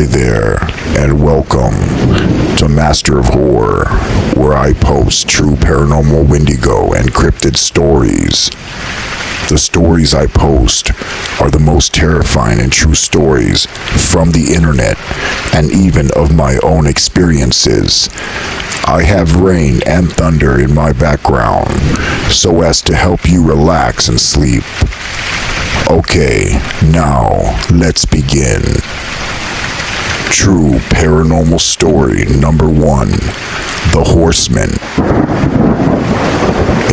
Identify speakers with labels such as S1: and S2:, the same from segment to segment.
S1: Hi there, and welcome to Master of Horror, where I post true paranormal Wendigo and cryptid stories. The stories I post are the most terrifying and true stories from the internet and even of my own experiences. I have rain and thunder in my background so as to help you relax and sleep. Okay, now let's begin. True paranormal story number 1, The Horseman.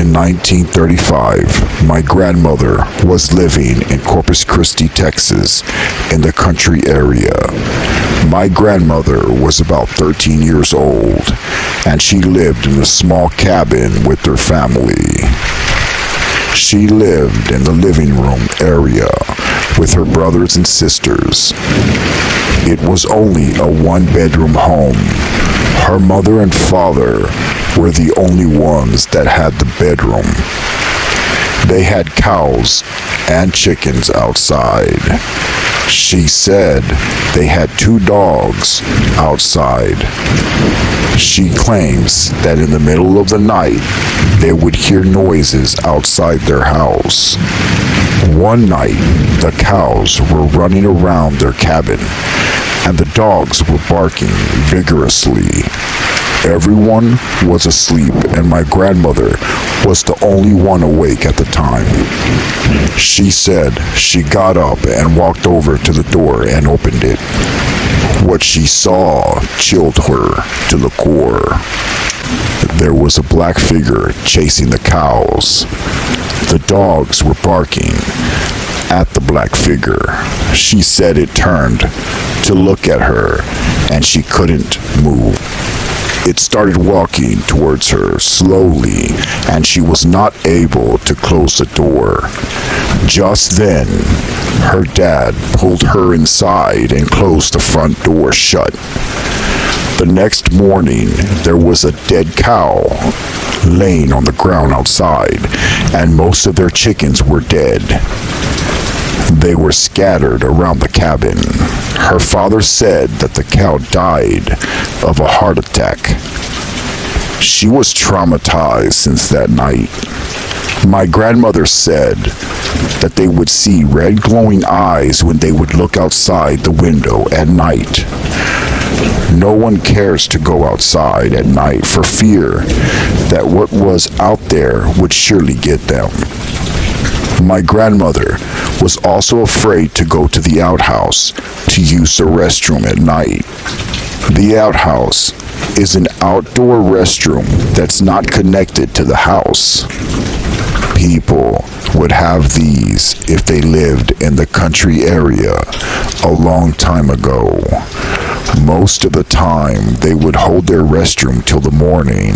S1: In 1935, my grandmother was living in Corpus Christi, Texas, in the country area. My grandmother was about 13 years old, and she lived in a small cabin with her family. She lived in the living room area with her brothers and sisters. It was only a one-bedroom home. Her mother and father were the only ones that had the bedroom. They had cows and chickens outside. She said they had 2 dogs outside. She claims that in the middle of the night, they would hear noises outside their house. One night, the cows were running around their cabin, and the dogs were barking vigorously. Everyone was asleep, and my grandmother was the only one awake at the time. She said she got up and walked over to the door and opened it. What she saw chilled her to the core. There was a black figure chasing the cows. The dogs were barking at the black figure. She said it turned to look at her, and she couldn't move. It started walking towards her slowly, and she was not able to close the door. Just then, her dad pulled her inside and closed the front door shut. The next morning, there was a dead cow laying on the ground outside, and most of their chickens were dead. They were scattered around the cabin. Her father said that the cow died of a heart attack. She was traumatized since that night. My grandmother said that they would see red glowing eyes when they would look outside the window at night. No one cares to go outside at night for fear that what was out there would surely get them. My grandmother was also afraid to go to the outhouse to use the restroom at night. The outhouse is an outdoor restroom that's not connected to the house. People would have these if they lived in the country area a long time ago. Most of the time, they would hold their restroom till the morning,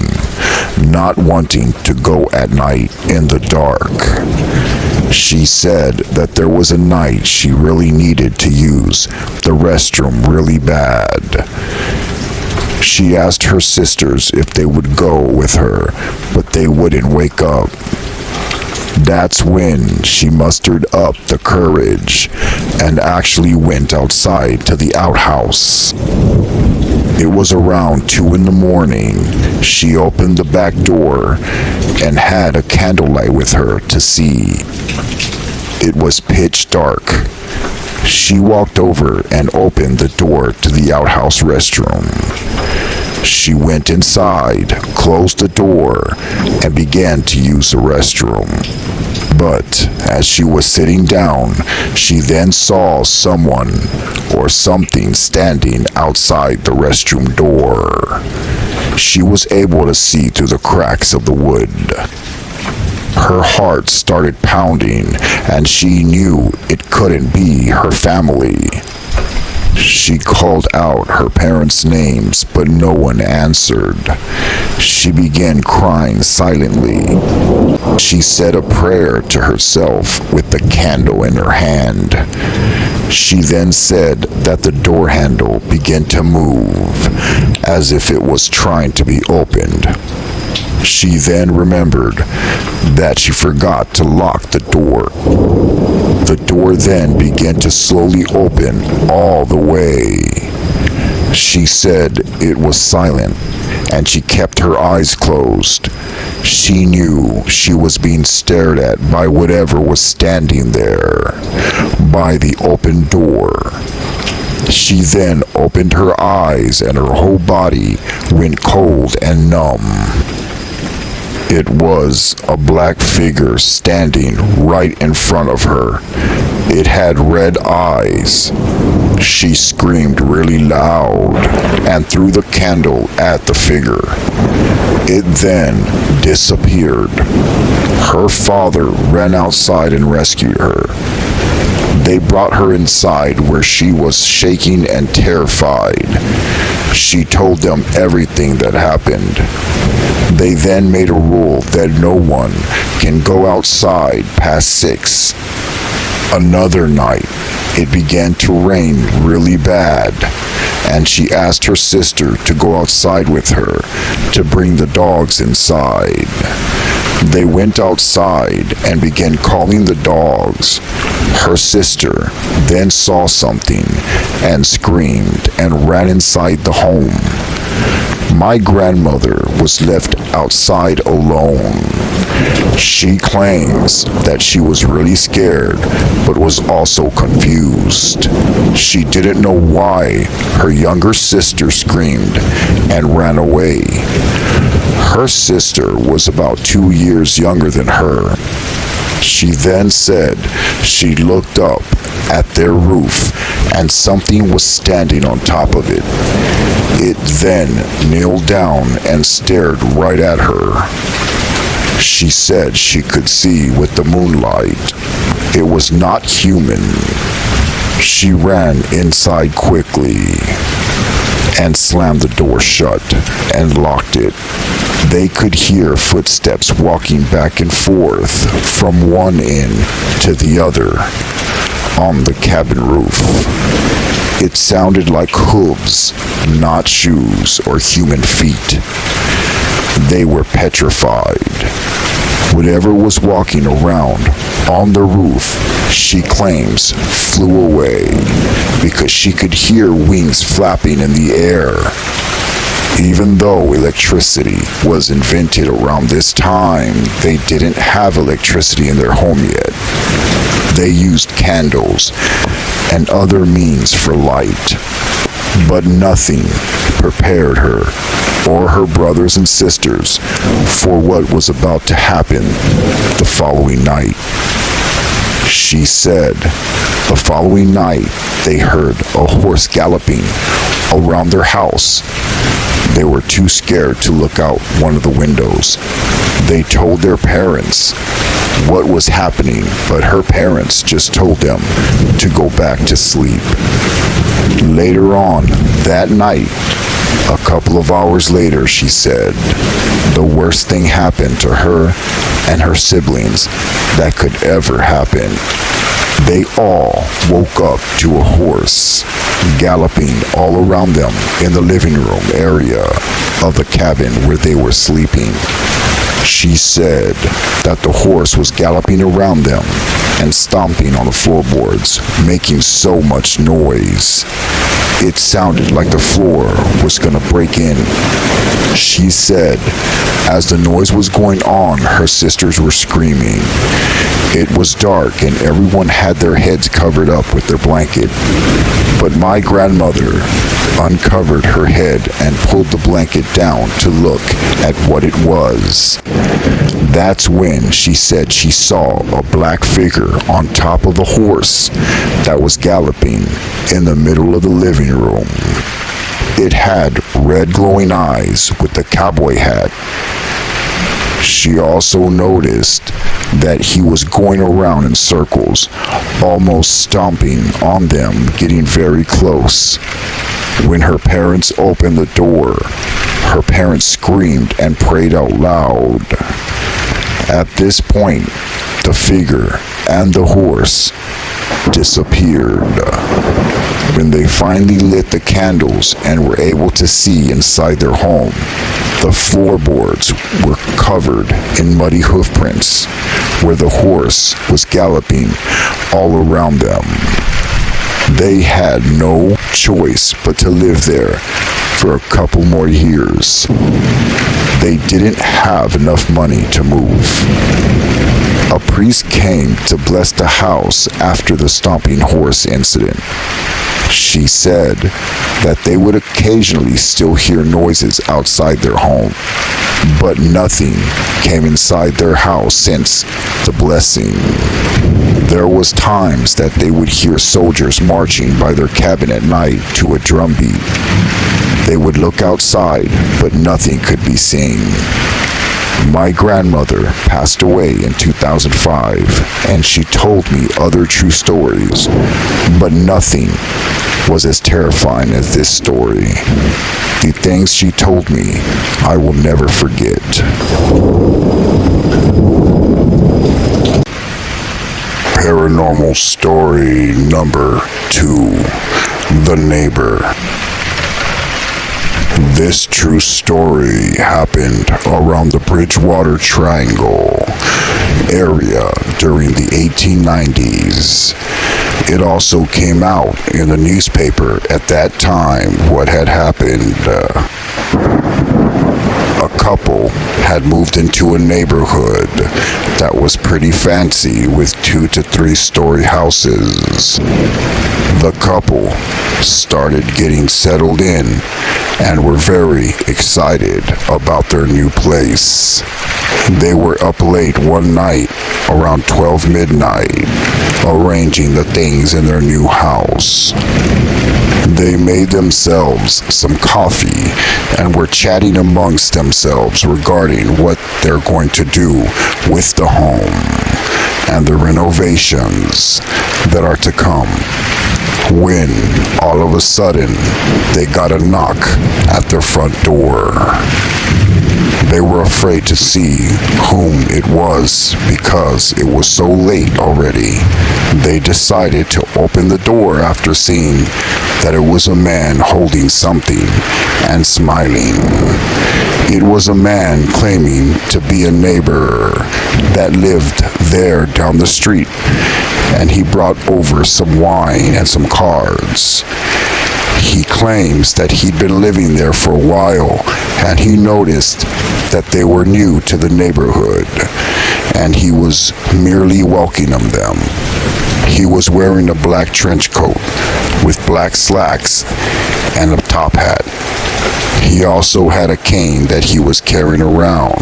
S1: not wanting to go at night in the dark. She said that there was a night she really needed to use the restroom really bad. She asked her sisters if they would go with her, but they wouldn't wake up. That's when she mustered up the courage and actually went outside to the outhouse. It was around 2 in the morning. She opened the back door and had a candlelight with her to see. It was pitch dark. She walked over and opened the door to the outhouse restroom. She went inside, closed the door, and began to use the restroom. But as she was sitting down, she then saw someone or something standing outside the restroom door. She was able to see through the cracks of the wood. Her heart started pounding, and she knew it couldn't be her family. She called out her parents' names, but no one answered. She began crying silently. She said a prayer to herself with the candle in her hand. She then said that the door handle began to move, as if it was trying to be opened. She then remembered that she forgot to lock the door. The door then began to slowly open all the way. She said it was silent, and she kept her eyes closed. She knew she was being stared at by whatever was standing there, by the open door. She then opened her eyes and her whole body went cold and numb. It was a black figure standing right in front of her. It had red eyes. She screamed really loud and threw the candle at the figure. It then disappeared. Her father ran outside and rescued her. They brought her inside where she was shaking and terrified. She told them everything that happened. They then made a rule that no one can go outside past 6. Another night, it began to rain really bad, and she asked her sister to go outside with her to bring the dogs inside. They went outside and began calling the dogs. Her sister then saw something and screamed and ran inside the home. My grandmother was left outside alone. She claims that she was really scared, but was also confused. She didn't know why her younger sister screamed and ran away. Her sister was about 2 years younger than her. She then said she looked up at their roof and something was standing on top of it. It then kneeled down and stared right at her. She said she could see with the moonlight. It was not human. She ran inside quickly and slammed the door shut and locked it. They could hear footsteps walking back and forth from one end to the other on the cabin roof. It sounded like hooves, not shoes or human feet. They were petrified. Whatever was walking around on the roof, she claims, flew away because she could hear wings flapping in the air. Even though electricity was invented around this time, they didn't have electricity in their home yet. They used candles and other means for light, but nothing prepared her or her brothers and sisters for what was about to happen the following night. She said the following night they heard a horse galloping around their house. They were too scared to look out one of the windows. They told their parents what was happening, but her parents just told them to go back to sleep. Later on that night, a couple of hours later, she said, the worst thing happened to her and her siblings that could ever happen. They all woke up to a horse galloping all around them in the living room area of the cabin where they were sleeping. She said that the horse was galloping around them and stomping on the floorboards, making so much noise. It sounded like the floor was gonna break in. She said, as the noise was going on, her sisters were screaming. It was dark and everyone had their heads covered up with their blanket. But my grandmother uncovered her head and pulled the blanket down to look at what it was. That's when she said she saw a black figure on top of a horse that was galloping in the middle of the living room. It had red glowing eyes with a cowboy hat. She also noticed that he was going around in circles, almost stomping on them, getting very close. When her parents opened the door, her parents screamed and prayed out loud. At this point, the figure and the horse disappeared. When they finally lit the candles and were able to see inside their home, the floorboards were covered in muddy hoof prints where the horse was galloping all around them. They had no choice but to live there for a couple more years. They didn't have enough money to move. A priest came to bless the house after the stomping horse incident. She said that they would occasionally still hear noises outside their home, but nothing came inside their house since the blessing. There was times that they would hear soldiers marching by their cabin at night to a drum beat. They would look outside, but nothing could be seen. My grandmother passed away in 2005, and she told me other true stories, but nothing was as terrifying as this story. The things she told me, I will never forget. Paranormal story number 2, The Neighbor. This true story happened around the Bridgewater Triangle area during the 1890s. It also came out in the newspaper at that time what had happened. A couple had moved into a neighborhood that was pretty fancy with 2 to 3 story houses. The couple started getting settled in and were very excited about their new place. They were up late one night around 12 midnight, arranging the things in their new house. They made themselves some coffee and were chatting amongst themselves regarding what they're going to do with the home and the renovations that are to come, when all of a sudden they got a knock at their front door. They were afraid to see whom it was because it was so late already. They decided to open the door after seeing that it was a man holding something and smiling. It was a man claiming to be a neighbor that lived there down the street, and he brought over some wine and some cards. He claims that he'd been living there for a while, and he noticed that they were new to the neighborhood, and he was merely welcoming them. He was wearing a black trench coat with black slacks and a top hat. He also had a cane that he was carrying around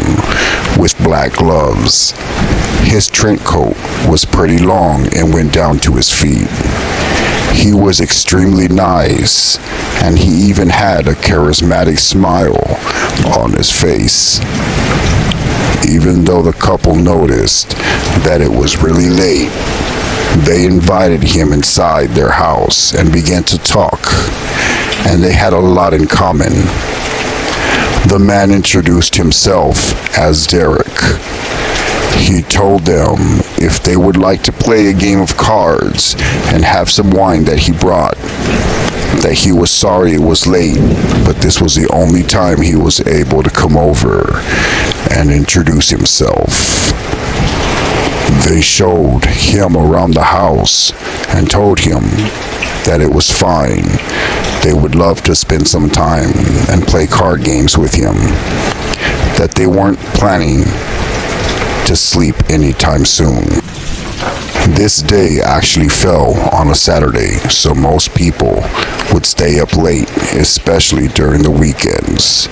S1: with black gloves. His trench coat was pretty long and went down to his feet. He was extremely nice, and he even had a charismatic smile on his face. Even though the couple noticed that it was really late, they invited him inside their house and began to talk, and they had a lot in common. The man introduced himself as Derek. He told them if they would like to play a game of cards and have some wine that he brought, that he was sorry it was late, but this was the only time he was able to come over and introduce himself. They showed him around the house and told him that it was fine. They would love to spend some time and play card games with him, that they weren't planning to sleep anytime soon. This day actually fell on a Saturday, so most people would stay up late, especially during the weekends.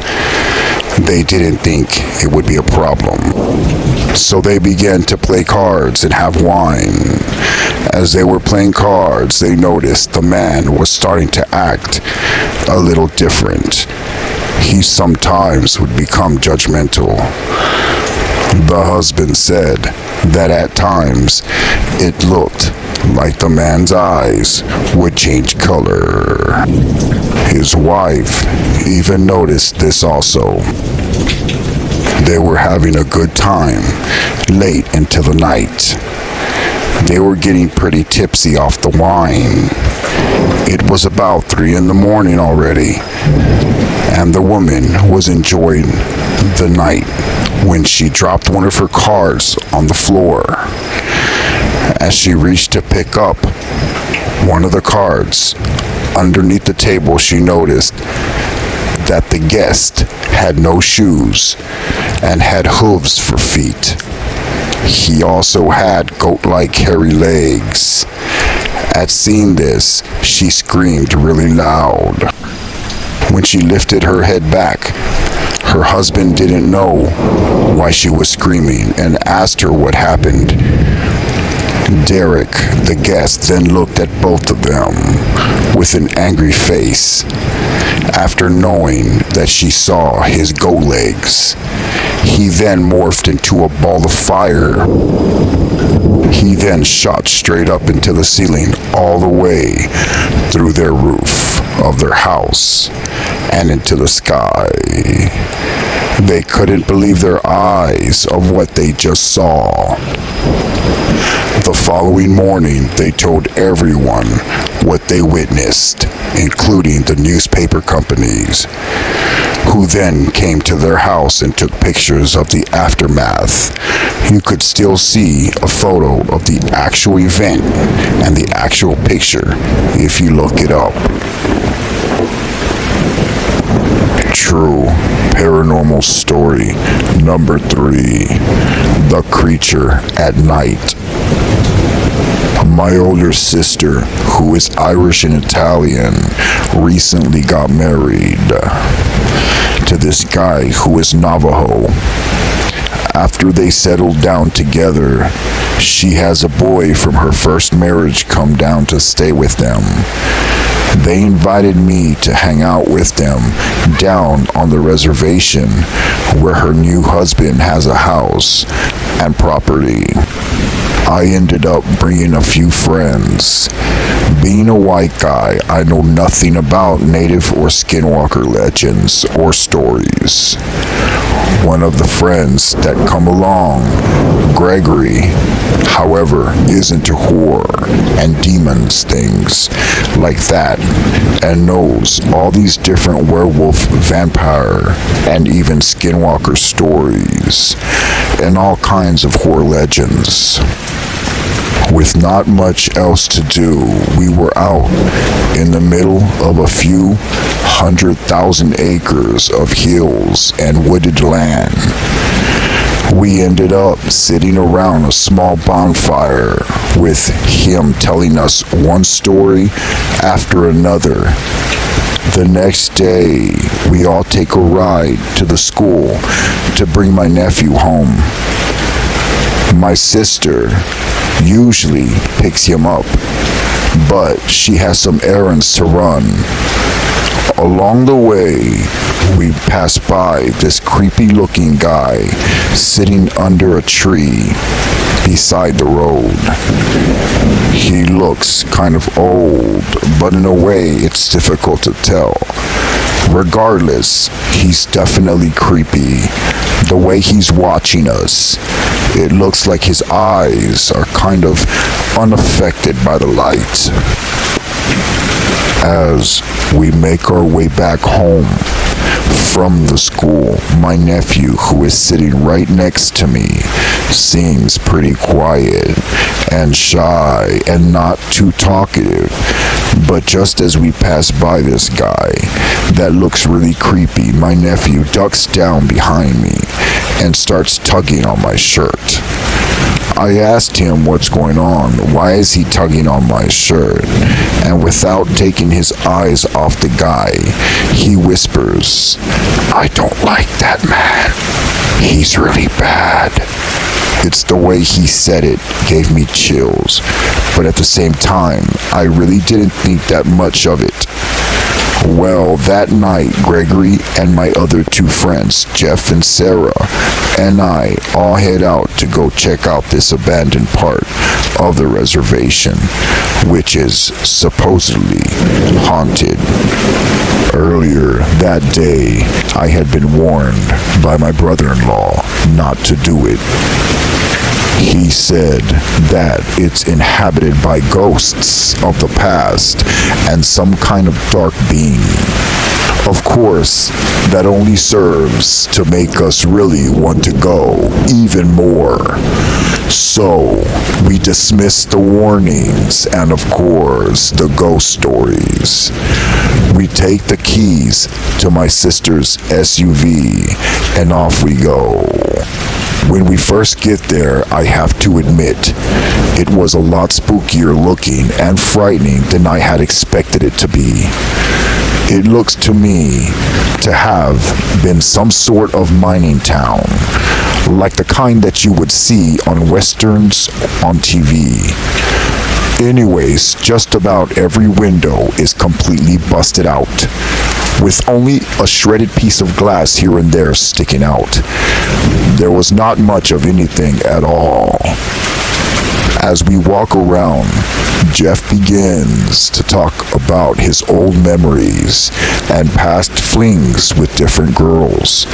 S1: They didn't think it would be a problem, so they began to play cards and have wine. As they were playing cards, they noticed the man was starting to act a little different. He sometimes would become judgmental. The husband said that at times it looked like the man's eyes would change color. His wife even noticed this also. They were having a good time late into the night. They were getting pretty tipsy off the wine. It was about 3 in the morning already, and the woman was enjoying the night when she dropped one of her cards on the floor. As she reached to pick up One of the cards, underneath the table, she noticed that the guest had no shoes and had hooves for feet. He also had goat-like hairy legs. At seeing this, she screamed really loud. When she lifted her head back, her husband didn't know why she was screaming and asked her what happened. Derek, the guest, then looked at both of them with an angry face. After knowing that she saw his goat legs, he then morphed into a ball of fire. He then shot straight up into the ceiling all the way through their roof of their house and into the sky. They couldn't believe their eyes of what they just saw. The following morning, they told everyone what they witnessed, including the newspaper companies, who then came to their house and took pictures of the aftermath. You could still see a photo of the actual event and the actual picture if you look it up. True paranormal story number 3, the creature at night. My older sister, who is Irish and Italian, recently got married to this guy who is Navajo. After they settled down together, she has a boy from her first marriage come down to stay with them. They invited me to hang out with them down on the reservation where her new husband has a house and property. I ended up bringing a few friends. Being a white guy, I know nothing about native or skinwalker legends or stories. One of the friends that come along, Gregory, however, is into horror and demons things like that, and knows all these different werewolf, vampire, and even skinwalker stories, and all kinds of horror legends. With not much else to do, we were out in the middle of a few 100,000 acres of hills and wooded land. We ended up sitting around a small bonfire with him telling us one story after another. The next day, we all take a ride to the school to bring my nephew home. My sister usually picks him up, but she has some errands to run. Along the way, we pass by this creepy looking guy sitting under a tree beside the road. He looks kind of old, but in a way it's difficult to tell. Regardless, he's definitely creepy. The way he's watching us, it looks like his eyes are kind of unaffected by the light. As we make our way back home from the school, my nephew, who is sitting right next to me, seems pretty quiet and shy and not too talkative. But just as we pass by this guy that looks really creepy, my nephew ducks down behind me and starts tugging on my shirt. I asked him what's going on, why is he tugging on my shirt? And without taking his eyes off the guy, he whispers, "I don't like that man. He's really bad." It's the way he said it gave me chills, but at the same time, I really didn't think that much of it. Well, that night, Gregory and my other two friends, Jeff and Sarah, and I all head out to go check out this abandoned part of the reservation, which is supposedly haunted. Earlier that day, I had been warned by my brother-in-law not to do it. He said that it's inhabited by ghosts of the past and some kind of dark being. Of course, that only serves to make us really want to go even more. So, we dismiss the warnings and, of course, the ghost stories. We take the keys to my sister's SUV and off we go. When we first get there, I have to admit, it was a lot spookier looking and frightening than I had expected it to be. It looks to me to have been some sort of mining town, like the kind that you would see on westerns on TV. Anyways, just about every window is completely busted out, with only a shredded piece of glass here and there sticking out. There was not much of anything at all. As we walk around, Jeff begins to talk about his old memories and past flings with different girls.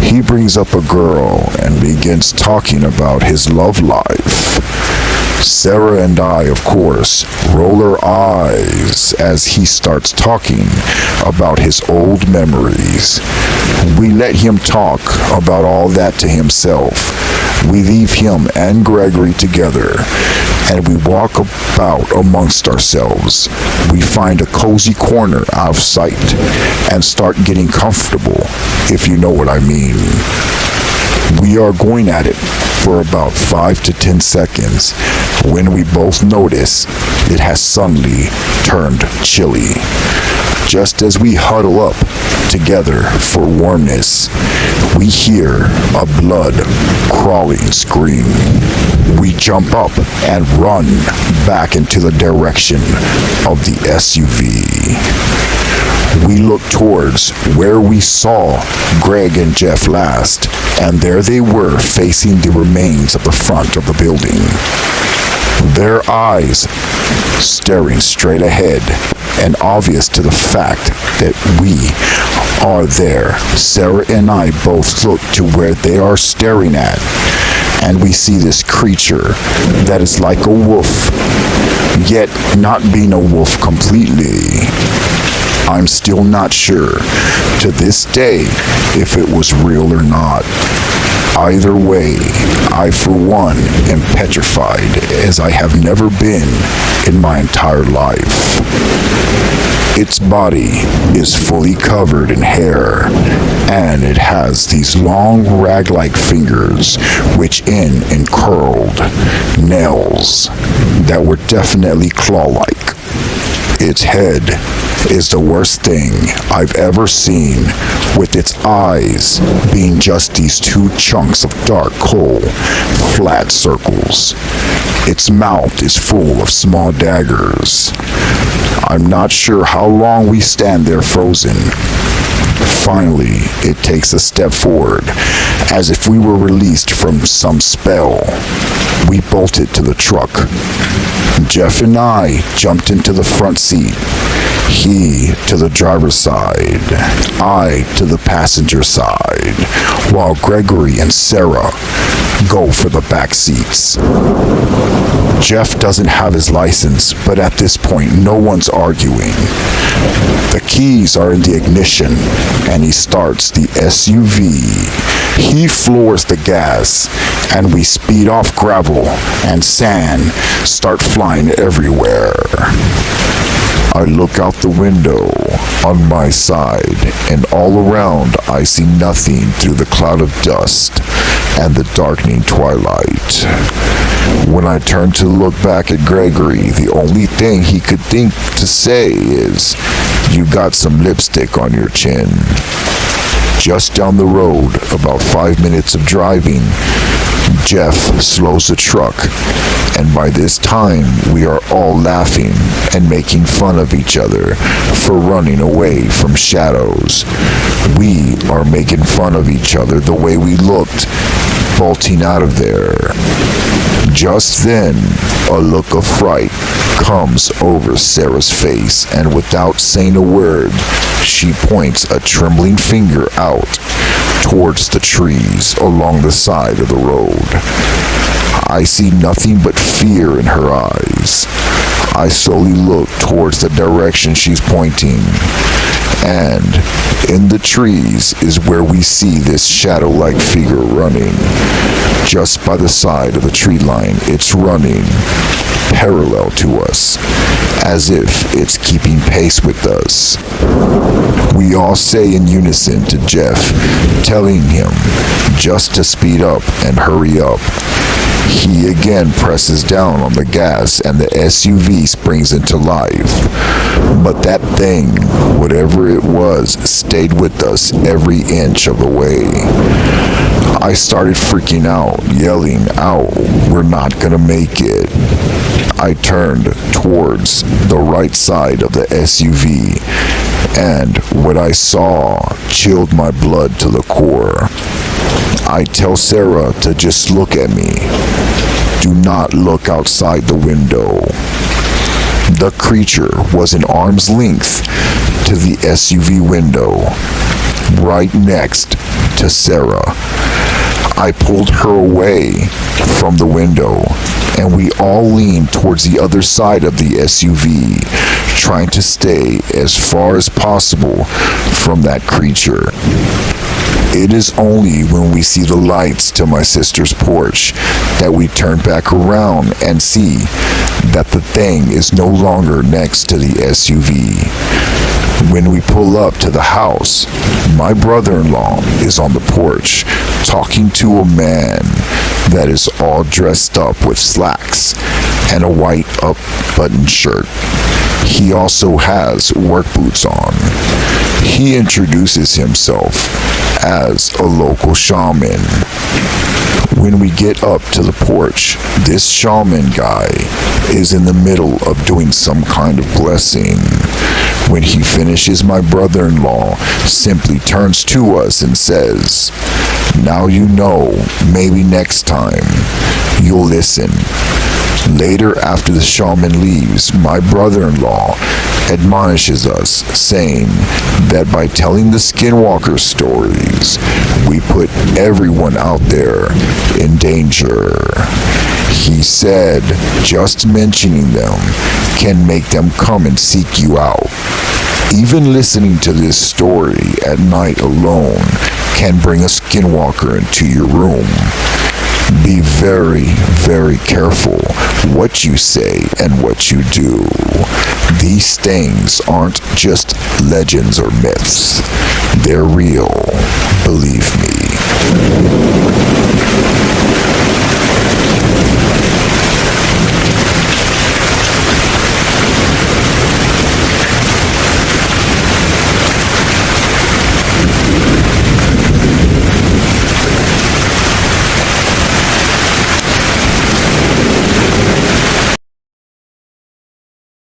S1: He brings up a girl and begins talking about his love life. Sarah and I, of course, roll our eyes as he starts talking about his old memories. We let him talk about all that to himself. We leave him and Gregory together, and we walk about amongst ourselves. We find a cozy corner out of sight and start getting comfortable, if you know what I mean. We are going at it for about 5 to 10 seconds when we both notice it has suddenly turned chilly. Just as we huddle up together for warmness, we hear a blood-crawling scream. We jump up and run back into the direction of the SUV. We look towards where we saw Greg and Jeff last, and there they were facing the remains of the front of the building. Their eyes staring straight ahead, and obvious to the fact that we are there. Sarah and I both look to where they are staring at, and we see this creature that is like a wolf, yet not being a wolf completely. I'm still not sure to this day if it was real or not. Either way, I for one am petrified as I have never been in my entire life. Its body is fully covered in hair, and it has these long rag-like fingers which end in curled nails that were definitely claw-like. Its head is the worst thing I've ever seen, with its eyes being just these two chunks of dark coal, flat circles. Its mouth is full of small daggers. I'm not sure how long we stand there frozen. Finally, it takes a step forward, as if we were released from some spell. We bolted to the truck. Jeff and I jumped into the front seat. He to the driver's side, I to the passenger side, while Gregory and Sarah go for the back seats. Jeff doesn't have his license, but at this point, no one's arguing. The keys are in the ignition, and he starts the SUV. He floors the gas, and we speed off gravel, and sand start flying everywhere. I look out the window on my side, and all around I see nothing through the cloud of dust and the darkening twilight. When I turn to look back at Gregory, the only thing he could think to say is, "You got some lipstick on your chin." Just down the road, about 5 minutes of driving, Jeff slows the truck, and by this time we are all laughing and making fun of each other for running away from shadows. We are making fun of each other the way we looked bolting out of there. Just then, a look of fright comes over Sarah's face, and without saying a word, she points a trembling finger out towards the trees along the side of the road. I see nothing but fear in her eyes. I slowly look towards the direction she's pointing, And in the trees is where we see this shadow-like figure running. Just by the side of the tree line, it's running parallel to us, as if it's keeping pace with us. We all say in unison to Jeff, telling him just to speed up and hurry up. He again presses down on the gas and the SUV springs into life. But that thing, whatever it was, stayed with us every inch of the way. I started freaking out, yelling out, "We're not gonna make it." I turned towards the right side of the SUV, and what I saw chilled my blood to the core. I tell Sarah to just look at me. Do not look outside the window. The creature was an arm's length to the SUV window, right next to Sarah. I pulled her away from the window, and we all leaned towards the other side of the SUV, trying to stay as far as possible from that creature. It is only when we see the lights to my sister's porch that we turn back around and see that the thing is no longer next to the SUV. When we pull up to the house, my brother-in-law is on the porch talking to a man that is all dressed up with slacks and a white up-buttoned shirt. He also has work boots on. He introduces himself as a local shaman. When we get up to the porch, this shaman guy is in the middle of doing some kind of blessing. When he finishes, my brother-in-law simply turns to us and says, "Now you know, maybe next time you'll listen." Later, after the shaman leaves, my brother-in-law admonishes us, saying that by telling the skinwalker stories, we put everyone out there in danger. He said just mentioning them can make them come and seek you out. Even listening to this story at night alone can bring a skinwalker into your room. Be very, very careful what you say and what you do. These things aren't just legends or myths. They're real, believe me.